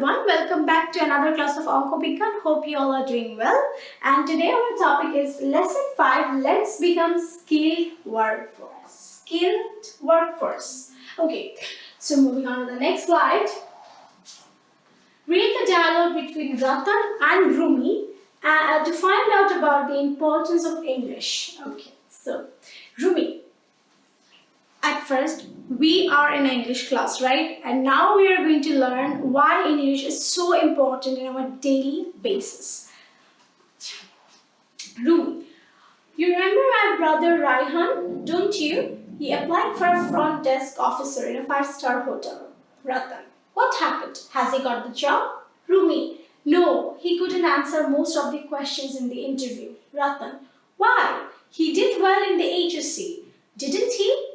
everyone, welcome back to another class of OngkoBiggan. Hope you all are doing well. And today our topic is Lesson 5, Let's Become Skilled Workforce. Skilled Workforce. Okay, so moving on to the next slide. Read the dialogue between Ratan and Rumi to find out about the importance of English. Okay, so Rumi. At first, we are in English class, right? And now we are going to learn why English is so important in our daily basis. Rumi, you remember my brother Raihan, don't you? He applied for a front desk officer in a 5-star hotel. Ratan, what happened? Has he got the job? Rumi, no, he couldn't answer most of the questions in the interview. Ratan, why? He did well in the HSC, didn't he?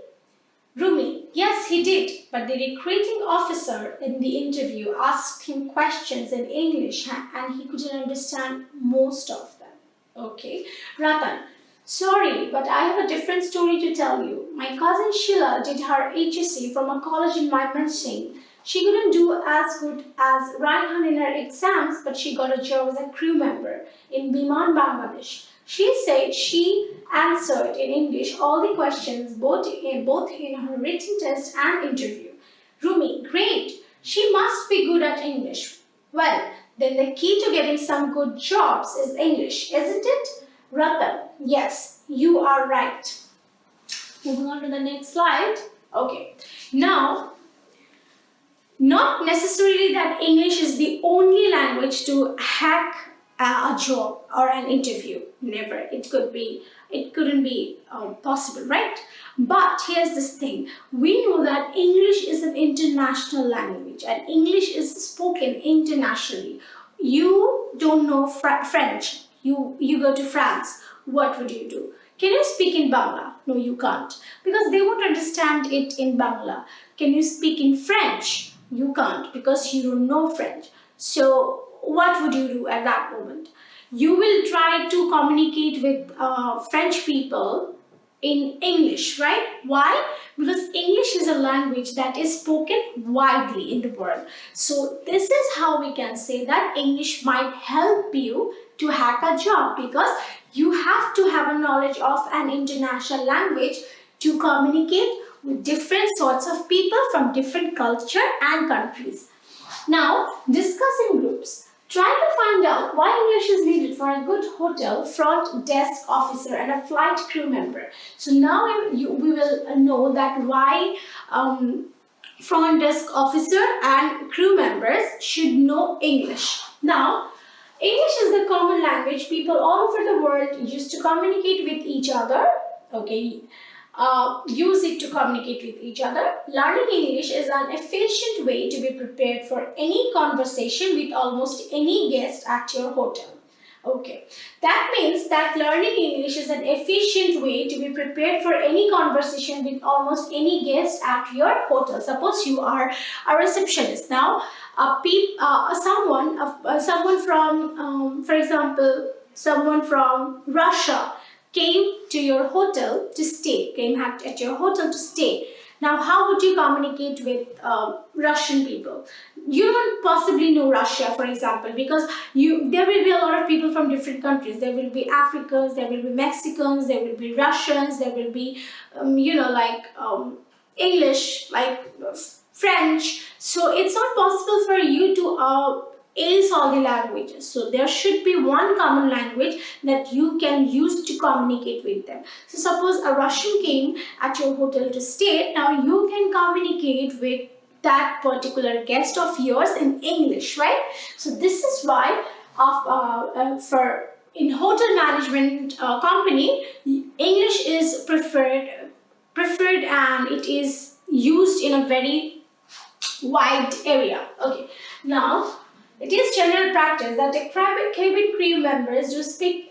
Rumi, yes, he did, but the recruiting officer in the interview asked him questions in English and he couldn't understand most of them. Okay. Ratan, sorry, but I have a different story to tell you. My cousin Sheila did her HSC from a college in Mymensingh. She couldn't do as good as Raihan in her exams, but she got a job as a crew member in Biman, Bangladesh. She said she answered in English all the questions both in her written test and interview. Rumi, great! She must be good at English. Well, then the key to getting some good jobs is English, isn't it? Ratan, yes, you are right. Moving on to the next slide. Okay, now, not necessarily that English is the only language to hack a job or an interview. Never. It couldn't be possible, right? But here's this thing. We know that English is an international language and English is spoken internationally. You don't know French. You go to France. What would you do? Can you speak in Bangla? No, you can't. Because they won't understand it in Bangla. Can you speak in French? You can't because you don't know French. So what would you do at that moment? You will try to communicate with French people in English, right? Why? Because English is a language that is spoken widely in the world. So this is how we can say that English might help you to hack a job because you have to have a knowledge of an international language to communicate with different sorts of people from different culture and countries. Now, discussing groups. Try to find out why English is needed for a good hotel front desk officer and a flight crew member. So now we will know that why front desk officer and crew members should know English. Now, English is the common language people all over the world use to communicate with each other. Okay. Use it to communicate with each other. Learning English is an efficient way to be prepared for any conversation with almost any guest at your hotel. Okay, that means that learning English is an efficient way to be prepared for any conversation with almost any guest at your hotel. Suppose you are a receptionist. Now, someone from, for example, someone from Russia came to your hotel to stay, came at your hotel to stay. Now, how would you communicate with Russian people? You don't possibly know Russia, for example, because there will be a lot of people from different countries. There will be Africans, there will be Mexicans, there will be Russians, there will be, English, like French. So it's not possible for you to ace all the languages. So there should be one common language that you can use to communicate with them. So suppose a Russian came at your hotel to stay. Now you can communicate with that particular guest of yours in English, right? So this is why for in hotel management company, English is preferred and it is used in a very wide area. Okay, now it is general practice that the cabin crew members do speak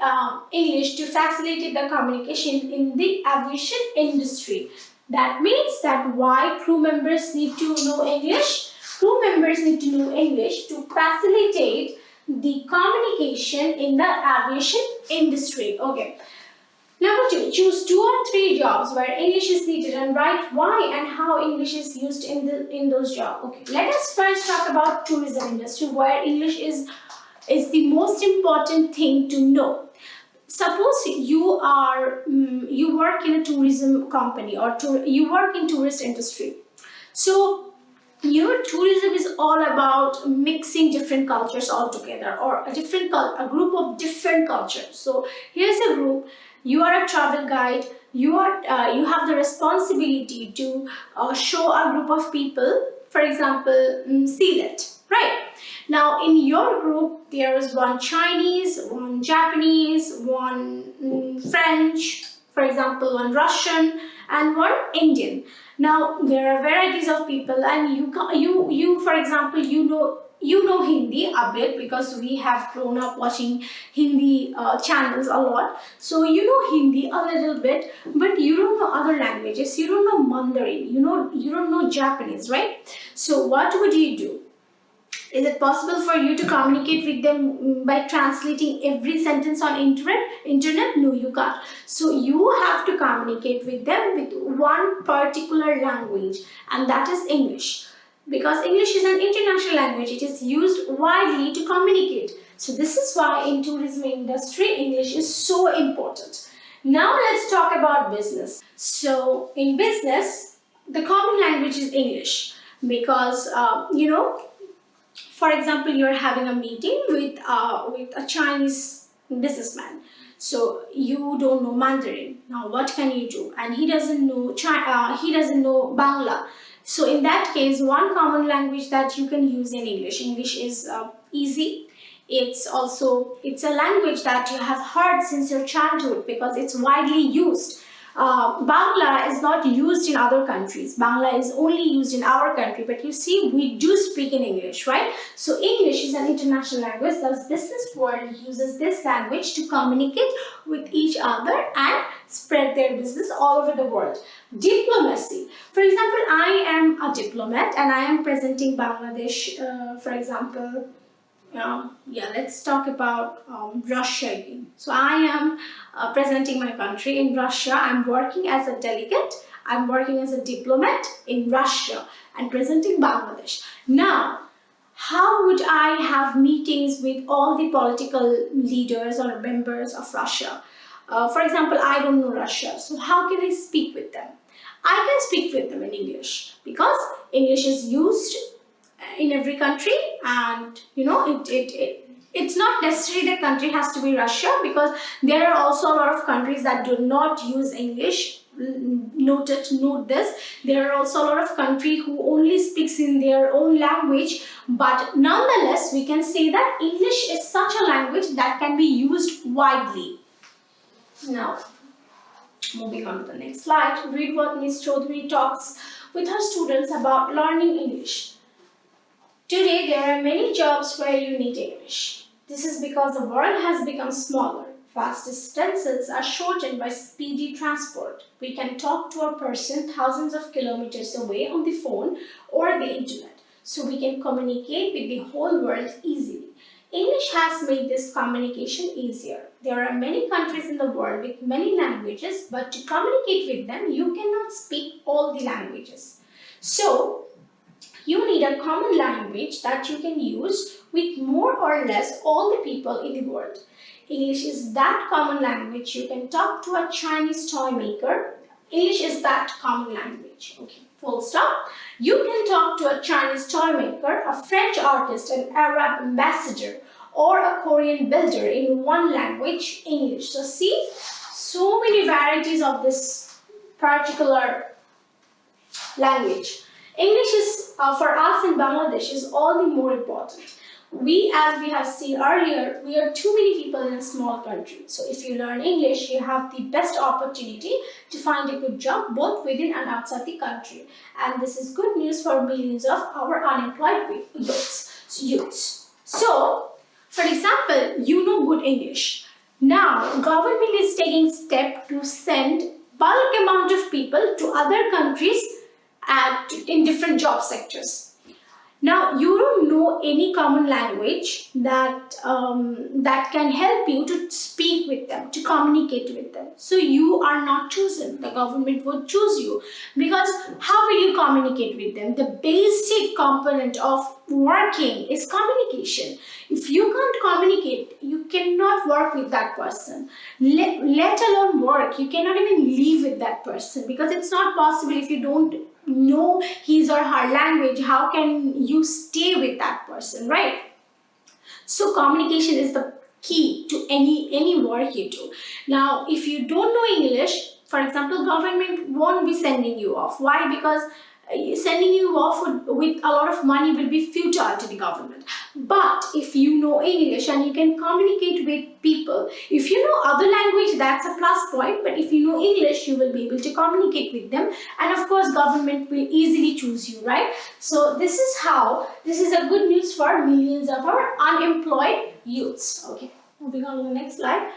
English to facilitate the communication in the aviation industry. That means that why crew members need to know English? Crew members need to know English to facilitate the communication in the aviation industry. Okay. Number two, choose 2 or 3 jobs where English is needed and write why and how English is used in those jobs. Okay, let us first talk about tourism industry where English is the most important thing to know. Suppose you work in a tourism company or you work in tourist industry. So your tourism is all about mixing different cultures all together or a group of different cultures. So here's a group. You are a travel guide. You have the responsibility to show a group of people, for example, Sealet, right? Now in your group there is one Chinese, one Japanese, one French, for example, one Russian, and one Indian. Now there are varieties of people, and you for example, you know Hindi a bit because we have grown up watching Hindi channels a lot. So you know Hindi a little bit, but you don't know other languages. You don't know Mandarin. You don't know Japanese, right? So what would you do? Is it possible for you to communicate with them by translating every sentence on internet? No, you can't. So you have to communicate with them with one particular language, and that is English. Because English is an international language, it is used widely to communicate. So this is why in tourism industry, English is so important. Now let's talk about business. So in business, the common language is English because for example, you're having a meeting with a Chinese businessman. So you don't know Mandarin. Now what can you do? And he doesn't know he doesn't know Bangla. So in that case, one common language that you can use in English. English is easy. It's a language that you have heard since your childhood because it's widely used. Bangla is not used in other countries. Bangla is only used in our country, but you see, we do speak in English, right? So English is an international language. The business world uses this language to communicate with each other and spread their business all over the world. Diplomacy. For example, I am a diplomat and I am presenting Bangladesh, for example. Let's talk about Russia again. So I am presenting my country in Russia. I'm working as a delegate. I'm working as a diplomat in Russia and presenting Bangladesh. Now, how would I have meetings with all the political leaders or members of Russia? For example, I don't know Russia. So how can I speak with them? I can speak with them in English because English is used in every country, and it's not necessary that country has to be Russia because there are also a lot of countries that do not use English. Note this. There are also a lot of countries who only speaks in their own language, but nonetheless we can say that English is such a language that can be used widely. Now, moving on to the next slide, read what Ms. Chaudhary talks with her students about learning English. Today, there are many jobs where you need English. This is because the world has become smaller. Vast distances are shortened by speedy transport. We can talk to a person thousands of kilometers away on the phone or the internet, so we can communicate with the whole world easily. English has made this communication easier. There are many countries in the world with many languages, but to communicate with them, you cannot speak all the languages. So, you need a common language that you can use with more or less all the people in the world. English is that common language. You can talk to a Chinese toy maker. English is that common language. Okay, full stop. You can talk to a Chinese toy maker, a French artist, an Arab ambassador, or a Korean builder in one language, English. So see, so many varieties of this particular language. English is, for us in Bangladesh, is all the more important. As we have seen earlier, we are too many people in a small country. So if you learn English, you have the best opportunity to find a good job both within and outside the country. And this is good news for millions of our unemployed youths. So, for example, you know good English. Now, government is taking steps to send bulk amount of people to other countries in different job sectors. Now, you don't know any common language that can help you to speak with them, to communicate with them. So you are not chosen. The government would choose you, because how will you communicate with them? The basic component of working is communication. If you can't communicate, you cannot work with that person. Let alone work. You cannot even live with that person, because it's not possible. If you don't know his or her language, how can you stay with that person, right? So communication is the key to any work you do. Now, if you don't know English, for example, government won't be sending you off. Why? Because sending you off with a lot of money will be futile to the government. But if you know English and you can communicate with people, if you know other language, that's a plus point. But if you know English, you will be able to communicate with them, and of course, government will easily choose you, right? So this is a good news for millions of our unemployed youths. Okay, moving on to the next slide.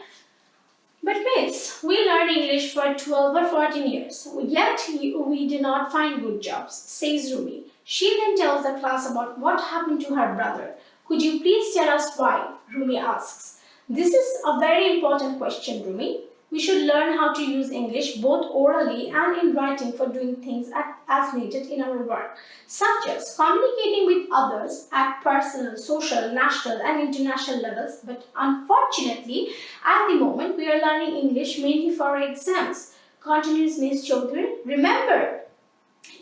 But miss, we learned English for 12 or 14 years, yet we did not find good jobs, says Rumi. She then tells the class about what happened to her brother. Could you please tell us why? Rumi asks. This is a very important question, Rumi. We should learn how to use English both orally and in writing for doing things as needed in our work, such as communicating with others at personal, social, national, and international levels. But unfortunately, at the moment, we are learning English mainly for our exams. Continues Ms. Chaudhary. Remember,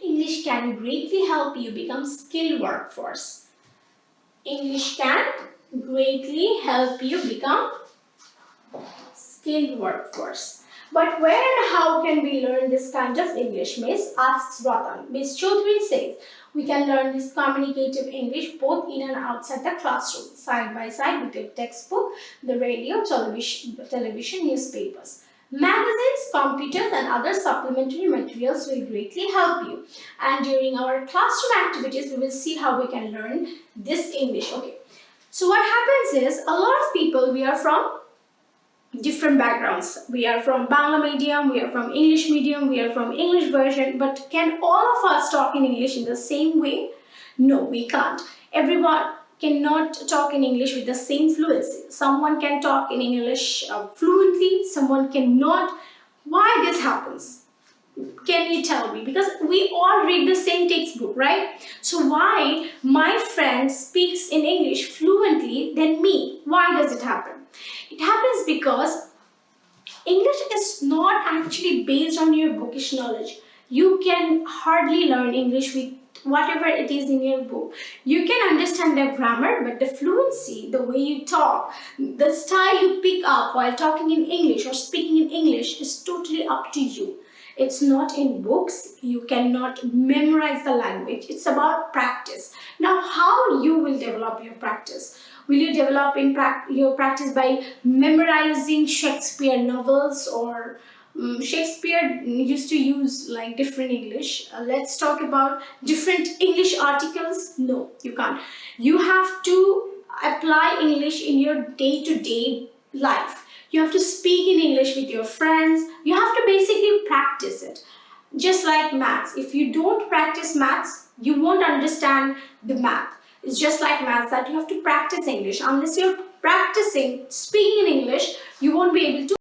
English can greatly help you become skilled workforce. English can greatly help you become skilled workforce. But where and how can we learn this kind of English, Miss? Asks Ratan. Miss Chaudhary says, we can learn this communicative English both in and outside the classroom, side by side with your textbook, the radio, television, newspapers. Magazines, computers, and other supplementary materials will greatly help you. And during our classroom activities, we will see how we can learn this English. Okay. So what happens is, a lot of people, we are from different backgrounds. We are from Bangla medium, we are from English medium, we are from English version, but can all of us talk in English in the same way? No, we can't. Everyone cannot talk in English with the same fluency. Someone can talk in English fluently, someone cannot. Why this happens? Can you tell me? Because we all read the same textbook, right? So why my friend speaks in English fluently than me? Why does it happen? It happens because English is not actually based on your bookish knowledge. You can hardly learn English with whatever it is in your book. You can understand the grammar, but the fluency, the way you talk, the style you pick up while talking in English or speaking in English is totally up to you. It's not in books. You cannot memorize the language. It's about practice. Now, how you will develop your practice? Will you develop your practice by memorizing Shakespeare novels, or Shakespeare used to use like different English? Let's talk about different English articles. No, you can't. You have to apply English in your day-to-day life. You have to speak in English with your friends. You have to basically practice it. Just like maths. If you don't practice maths, you won't understand the math. It's just like maths that you have to practice English. Unless you're practicing speaking in English, you won't be able to